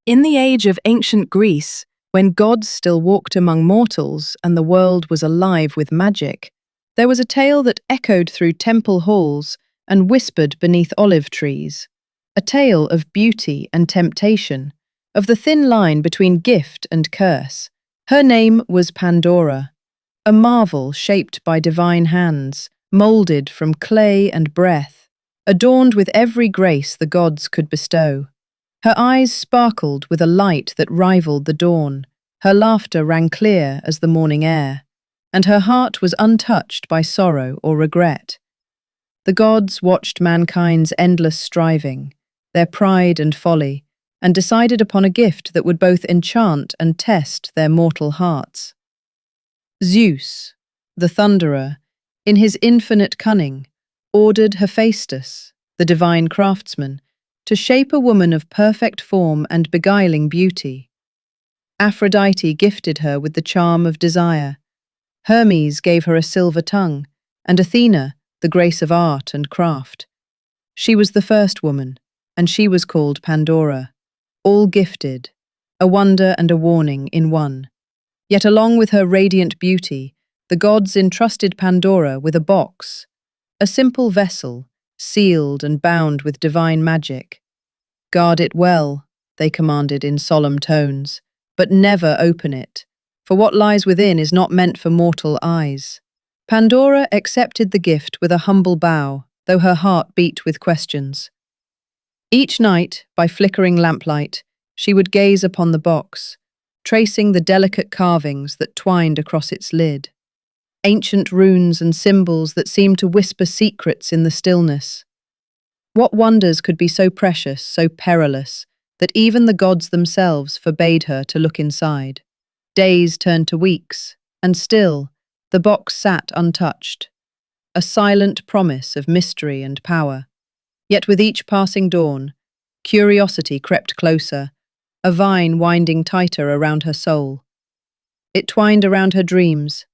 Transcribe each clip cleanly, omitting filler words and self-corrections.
In the age of ancient Greece, when gods still walked among mortals and the world was alive with magic, there was a tale that echoed through temple halls and whispered beneath olive trees. A tale of beauty and temptation, of the thin line between gift and curse. Her name was Pandora, a marvel shaped by divine hands, moulded from clay and breath, adorned with every grace the gods could bestow. Her eyes sparkled with a light that rivaled the dawn, her laughter rang clear as the morning air, and her heart was untouched by sorrow or regret. The gods watched mankind's endless striving, their pride and folly, and decided upon a gift that would both enchant and test their mortal hearts. Zeus, the thunderer, in his infinite cunning, ordered Hephaestus, the divine craftsman, to shape a woman of perfect form and beguiling beauty. Aphrodite gifted her with the charm of desire. Hermes gave her a silver tongue, and Athena the grace of art and craft. She was the first woman, and she was called Pandora, all gifted, a wonder and a warning in one. Yet along with her radiant beauty, the gods entrusted Pandora with a box, a simple vessel, sealed and bound with divine magic. "Guard it well," they commanded in solemn tones, "but never open it, for what lies within is not meant for mortal eyes." Pandora accepted the gift with a humble bow, though her heart beat with questions. Each night, by flickering lamplight, she would gaze upon the box, tracing the delicate carvings that twined across its lid. Ancient runes and symbols that seemed to whisper secrets in the stillness. What wonders could be so precious, so perilous, that even the gods themselves forbade her to look inside? Days turned to weeks, and still, the box sat untouched, a silent promise of mystery and power. Yet with each passing dawn, curiosity crept closer, a vine winding tighter around her soul. It twined around her dreams,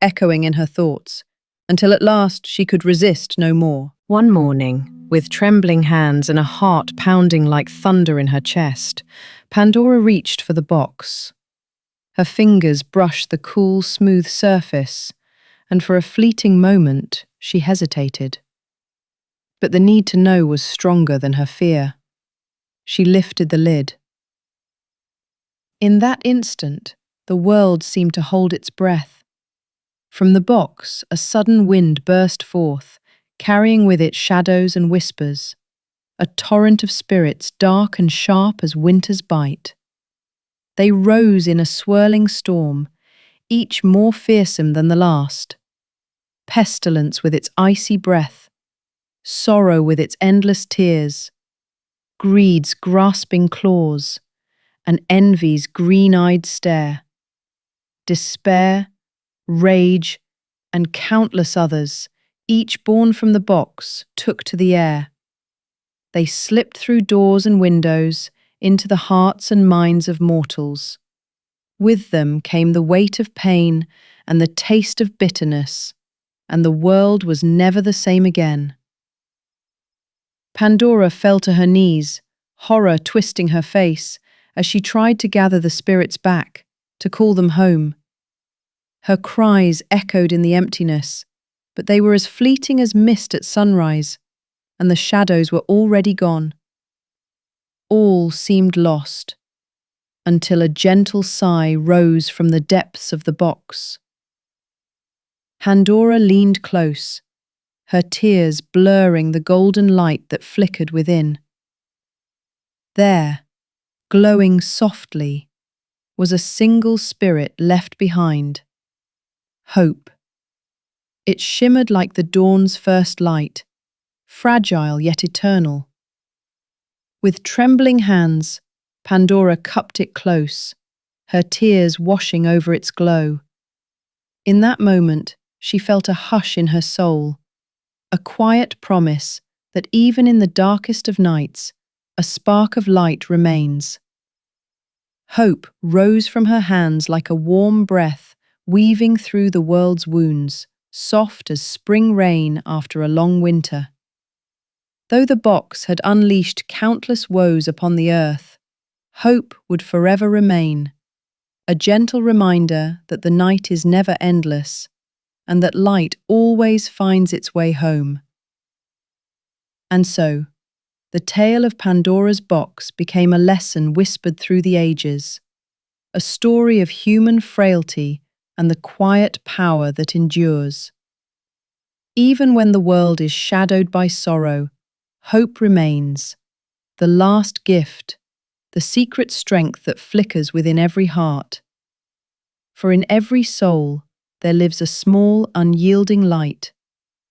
echoing in her thoughts, until at last she could resist no more. One morning, with trembling hands and a heart pounding like thunder in her chest, Pandora reached for the box. Her fingers brushed the cool, smooth surface, and for a fleeting moment she hesitated. But the need to know was stronger than her fear. She lifted the lid. In that instant, the world seemed to hold its breath. From the box, a sudden wind burst forth, carrying with it shadows and whispers, a torrent of spirits dark and sharp as winter's bite. They rose in a swirling storm, each more fearsome than the last. Pestilence with its icy breath, sorrow with its endless tears, greed's grasping claws, and envy's green-eyed stare. Despair, rage, and countless others, each born from the box, took to the air. They slipped through doors and windows into the hearts and minds of mortals. With them came the weight of pain and the taste of bitterness, and the world was never the same again. Pandora fell to her knees, horror twisting her face, as she tried to gather the spirits back, to call them home. Her cries echoed in the emptiness, but they were as fleeting as mist at sunrise, and the shadows were already gone. All seemed lost, until a gentle sigh rose from the depths of the box. Pandora leaned close, her tears blurring the golden light that flickered within. There, glowing softly, was a single spirit left behind: hope. It shimmered like the dawn's first light, fragile yet eternal. With trembling hands, Pandora cupped it close, her tears washing over its glow. In that moment, she felt a hush in her soul, a quiet promise that even in the darkest of nights, a spark of light remains. Hope rose from her hands like a warm breath, weaving through the world's wounds, soft as spring rain after a long winter. Though the box had unleashed countless woes upon the earth, hope would forever remain, a gentle reminder that the night is never endless and that light always finds its way home. And so, the tale of Pandora's box became a lesson whispered through the ages, a story of human frailty and the quiet power that endures. Even when the world is shadowed by sorrow, hope remains, the last gift, the secret strength that flickers within every heart. For in every soul there lives a small, unyielding light,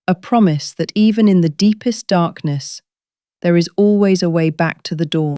a promise that even in the deepest darkness, there is always a way back to the dawn.